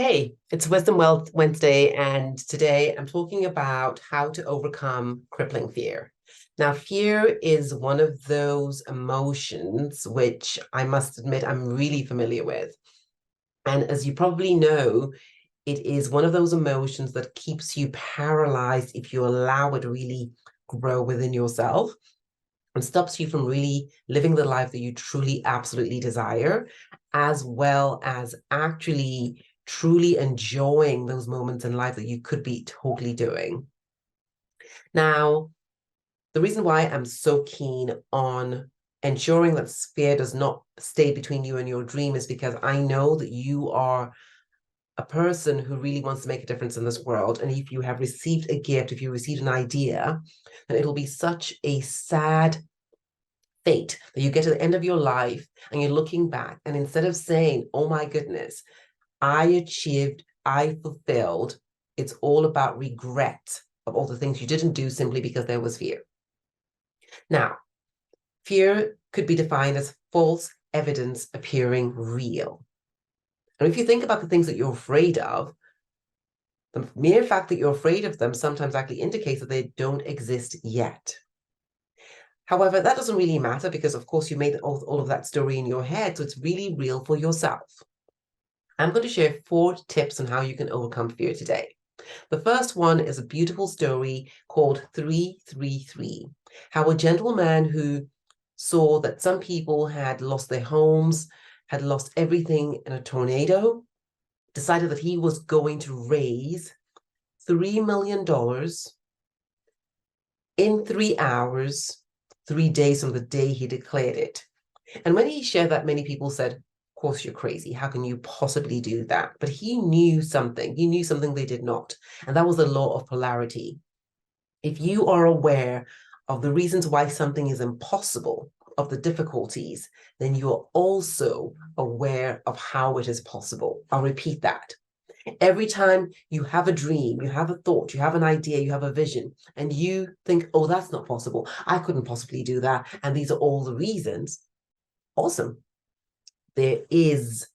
Hey, it's Wednesday, and today I'm talking about how to overcome crippling fear. Now, fear is one of those emotions which I must admit I'm really familiar with. And as you probably know, it is one of those emotions that keeps you paralyzed if you allow it to really grow within yourself and stops you from really living the life that you truly, absolutely desire, as well as actually truly enjoying those moments in life that you could be totally doing. Now, the reason why I'm so keen on ensuring that fear does not stay between you and your dream is because I know that you are a person who really wants to make a difference in this world. And if you have received a gift, if you received an idea, then it'll be such a sad fate that you get to the end of your life and you're looking back, and instead of saying, oh my goodness, I achieved, I fulfilled, it's all about regret of all the things you didn't do simply because there was fear. Now, fear could be defined as false evidence appearing real. And if you think about the things that you're afraid of, the mere fact that you're afraid of them sometimes actually indicates that they don't exist yet. However, that doesn't really matter because, of course, you made all of that story in your head, so it's really real for yourself. I'm going to share 4 tips on how you can overcome fear today. The first one is a beautiful story called 333, how a gentleman who saw that some people had lost their homes, had lost everything in a tornado, decided that he was going to raise $3 million in 3 hours, 3 days from the day he declared it. And when he shared that, many people said, of course you're crazy. How can you possibly do that? But he knew something. He knew something they did not. And that was the law of polarity. If you are aware of the reasons why something is impossible, of the difficulties, then you are also aware of how it is possible. I'll repeat that. Every time you have a dream, you have a thought, you have an idea, you have a vision, and you think, oh, that's not possible. I couldn't possibly do that. And these are all the reasons. Awesome. There is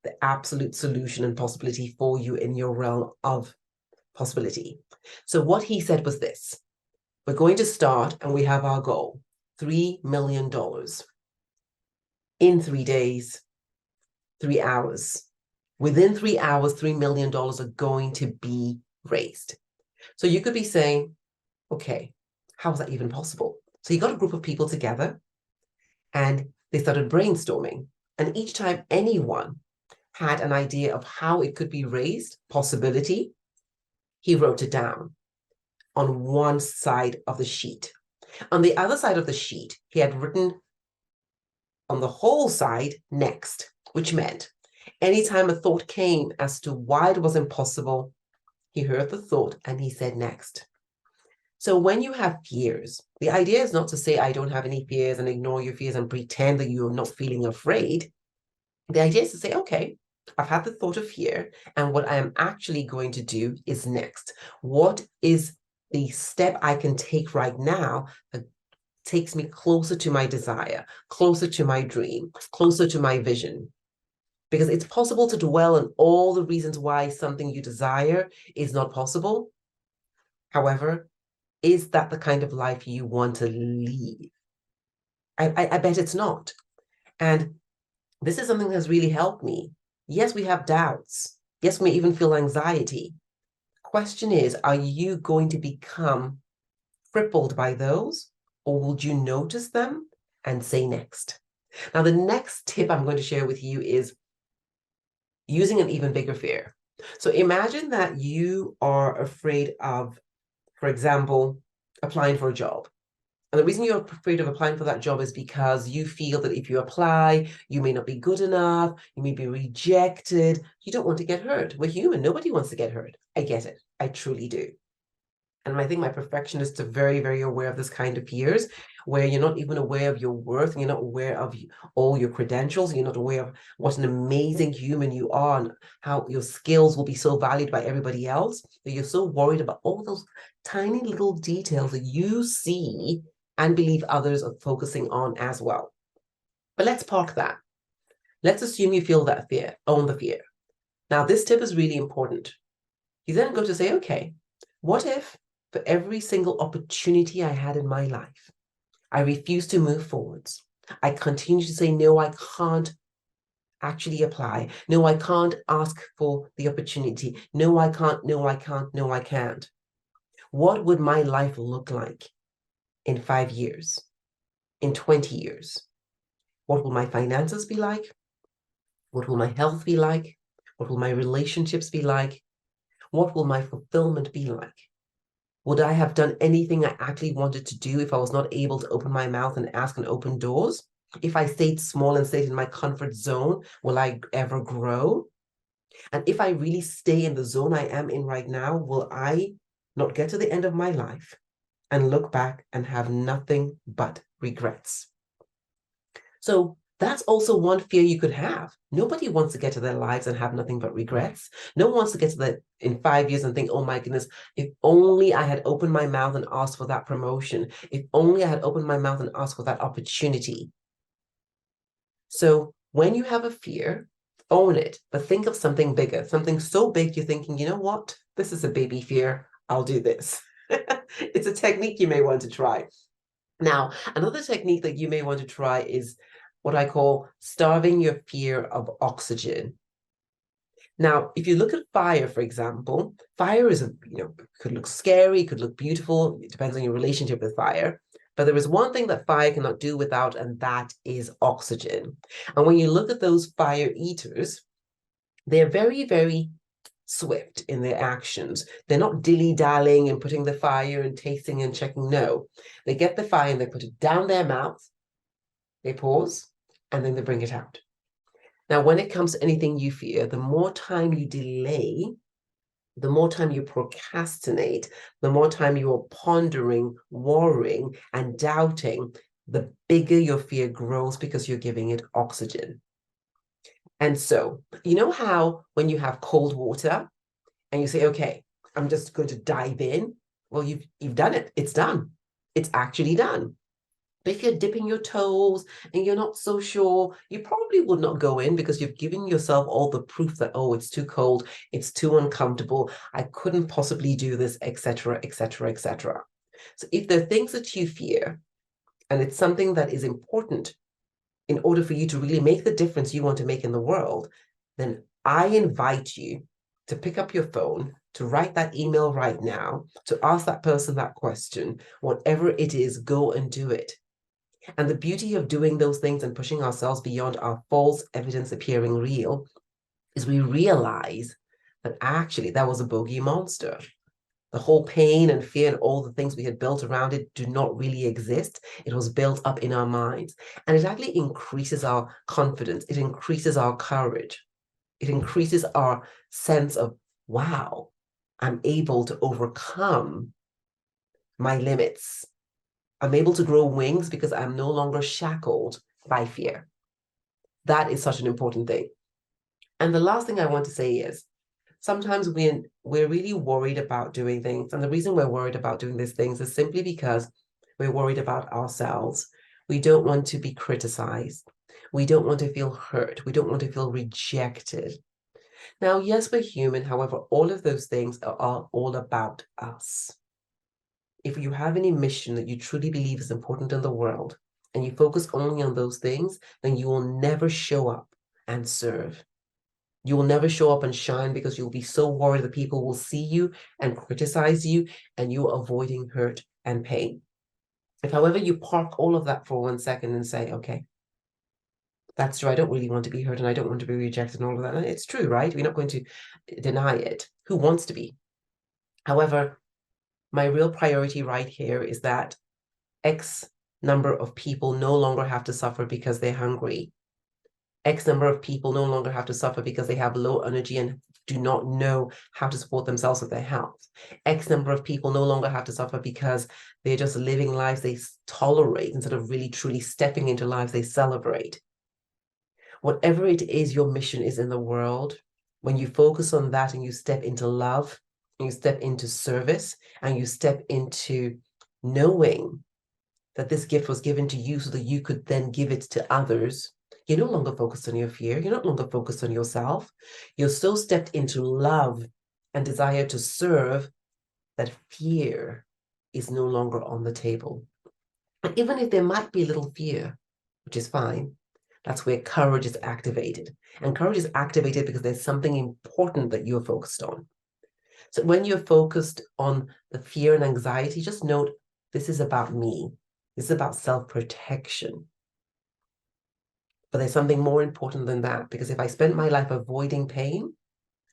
the absolute solution and possibility for you in your realm of possibility. So what he said was this: we're going to start and we have our goal, $3 million in 3 days, 3 hours. Within 3 hours, $3 million are going to be raised. So you could be saying, okay, how is that even possible? So you got a group of people together and they started brainstorming. And each time anyone had an idea of how it could be raised, possibility, he wrote it down on one side of the sheet. On the other side of the sheet, he had written on the whole side, next, which meant anytime a thought came as to why it was impossible, he heard the thought and he said next. So when you have fears, the idea is not to say, I don't have any fears, and ignore your fears and pretend that you're not feeling afraid. The idea is to say, okay, I've had the thought of fear, and what I am actually going to do is next. What is the step I can take right now that takes me closer to my desire, closer to my dream, closer to my vision? Because it's possible to dwell on all the reasons why something you desire is not possible. However, is that the kind of life you want to lead? I bet it's not. And this is something that has really helped me. Yes, we have doubts. Yes, we may even feel anxiety. Question is, are you going to become crippled by those, or would you notice them and say next? Now, the next tip I'm going to share with you is using an even bigger fear. So imagine that you are afraid of, for example, applying for a job. And the reason you're afraid of applying for that job is because you feel that if you apply, you may not be good enough, you may be rejected. You don't want to get hurt. We're human. Nobody wants to get hurt. I get it. I truly do. And I think my perfectionists are very, very aware of this kind of fears, where you're not even aware of your worth, and you're not aware of all your credentials, you're not aware of what an amazing human you are and how your skills will be so valued by everybody else, that you're so worried about all those tiny little details that you see and believe others are focusing on as well. But let's park that. Let's assume you feel that fear, own the fear. Now, this tip is really important. You then go to say, okay, what if for every single opportunity I had in my life, I refuse to move forwards? I continue to say, no, I can't actually apply. No, I can't ask for the opportunity. No, I can't. No, I can't. No, I can't. What would my life look like in 5 years, in 20 years? What will my finances be like? What will my health be like? What will my relationships be like? What will my fulfillment be like? Would I have done anything I actually wanted to do if I was not able to open my mouth and ask and open doors? If I stayed small and stayed in my comfort zone, will I ever grow? And if I really stay in the zone I am in right now, will I not get to the end of my life and look back and have nothing but regrets? So that's also one fear you could have. Nobody wants to get to their lives and have nothing but regrets. No one wants to get to the in 5 years and think, oh my goodness, if only I had opened my mouth and asked for that promotion. If only I had opened my mouth and asked for that opportunity. So when you have a fear, own it, but think of something bigger, something so big you're thinking, you know what? This is a baby fear. I'll do this. It's a technique you may want to try. Now, another technique that you may want to try is what I call starving your fear of oxygen. Now, if you look at fire, for example, fire is, could look scary, could look beautiful. It depends on your relationship with fire. But there is one thing that fire cannot do without, and that is oxygen. And when you look at those fire eaters, they're very, very swift in their actions. They're not dilly-dallying and putting the fire and tasting and checking. No, they get the fire and they put it down their mouth, they pause, and then they bring it out. Now, when it comes to anything you fear, the more time you delay, the more time you procrastinate, the more time you are pondering, worrying, and doubting, the bigger your fear grows because you're giving it oxygen. And so, you know how when you have cold water and you say, okay, I'm just going to dive in. Well, you've done it. It's done. It's actually done. But if you're dipping your toes and you're not so sure, you probably would not go in because you've given yourself all the proof that, oh, it's too cold, it's too uncomfortable, I couldn't possibly do this, etc., etc., etc. So if there are things that you fear, and it's something that is important in order for you to really make the difference you want to make in the world, then I invite you to pick up your phone, to write that email right now, to ask that person that question, whatever it is, go and do it. And the beauty of doing those things and pushing ourselves beyond our false evidence appearing real is we realize that actually that was a bogey monster. The whole pain and fear and all the things we had built around it do not really exist. It was built up in our minds. And it actually increases our confidence. It increases our courage. It increases our sense of, wow, I'm able to overcome my limits. I'm able to grow wings because I'm no longer shackled by fear. That is such an important thing. And the last thing I want to say is, sometimes we're really worried about doing things. And the reason we're worried about doing these things is simply because we're worried about ourselves. We don't want to be criticized. We don't want to feel hurt. We don't want to feel rejected. Now, yes, we're human. However, all of those things are all about us. If you have any mission that you truly believe is important in the world and you focus only on those things, then you will never show up and serve. You will never show up and shine because you'll be so worried that people will see you and criticize you and you're avoiding hurt and pain. If, however, you park all of that for 1 second and say, okay, that's true, I don't really want to be hurt and I don't want to be rejected and all of that. And it's true, right? We're not going to deny it. Who wants to be? However, my real priority right here is that X number of people no longer have to suffer because they're hungry. X number of people no longer have to suffer because they have low energy and do not know how to support themselves with their health. X number of people no longer have to suffer because they're just living lives they tolerate instead of really truly stepping into lives they celebrate. Whatever it is your mission is in the world, when you focus on that and you step into love, and you step into service, and you step into knowing that this gift was given to you so that you could then give it to others, You're no longer focused on your fear. You're no longer focused on yourself. You're so stepped into love and desire to serve that fear is no longer on the table. And even if there might be a little fear, which is fine, that's where courage is activated. And courage is activated because there's something important that you're focused on. So when you're focused on the fear and anxiety, just note, this is about me. This is about self-protection. But there's something more important than that, because if I spend my life avoiding pain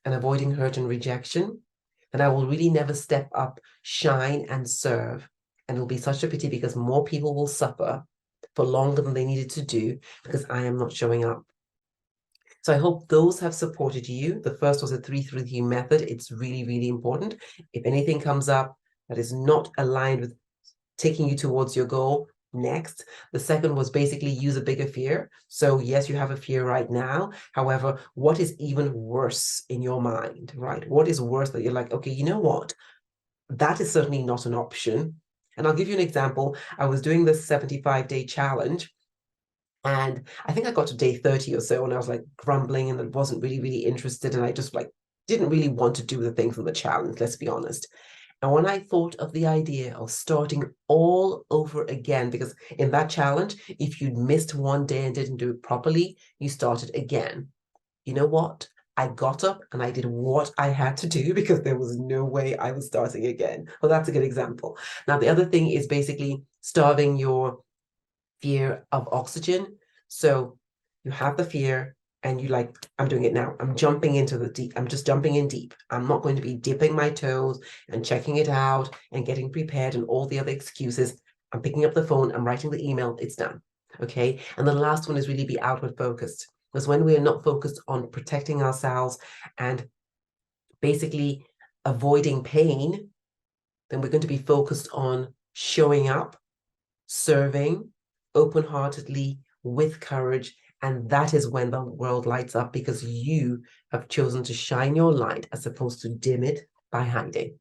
and avoiding hurt and rejection, then I will really never step up, shine, and serve. And it'll be such a pity because more people will suffer for longer than they needed to do because I am not showing up. So I hope those have supported you. The first was a 3-3 method. It's really, really important. If anything comes up that is not aligned with taking you towards your goal, next. The second was basically use a bigger fear. So yes, you have a fear right now. However, what is even worse in your mind, right? What is worse that you're like, okay, you know what? That is certainly not an option. And I'll give you an example. I was doing this 75-day challenge, and I think I got to day 30 or so, and I was like grumbling and I wasn't really, really interested. And I just like didn't really want to do the thing for the challenge, let's be honest. And when I thought of the idea of starting all over again, because in that challenge, if you'd missed one day and didn't do it properly, you started again. You know what? I got up and I did what I had to do because there was no way I was starting again. Well, that's a good example. Now, the other thing is basically starving your fear of oxygen. So you have the fear and you like, I'm doing it now. I'm jumping into the deep. I'm just jumping in deep. I'm not going to be dipping my toes and checking it out and getting prepared and all the other excuses. I'm picking up the phone. I'm writing the email. It's done. Okay. And the last one is really be outward focused. Because when we are not focused on protecting ourselves and basically avoiding pain, then we're going to be focused on showing up, serving open-heartedly with courage, and that is when the world lights up because you have chosen to shine your light as opposed to dim it by hiding.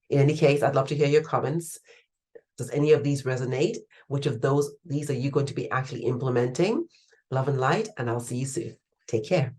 In any case, I'd love to hear your comments. Does any of these resonate? Which of these are you going to be actually implementing? Love and light, and I'll see you soon. Take care.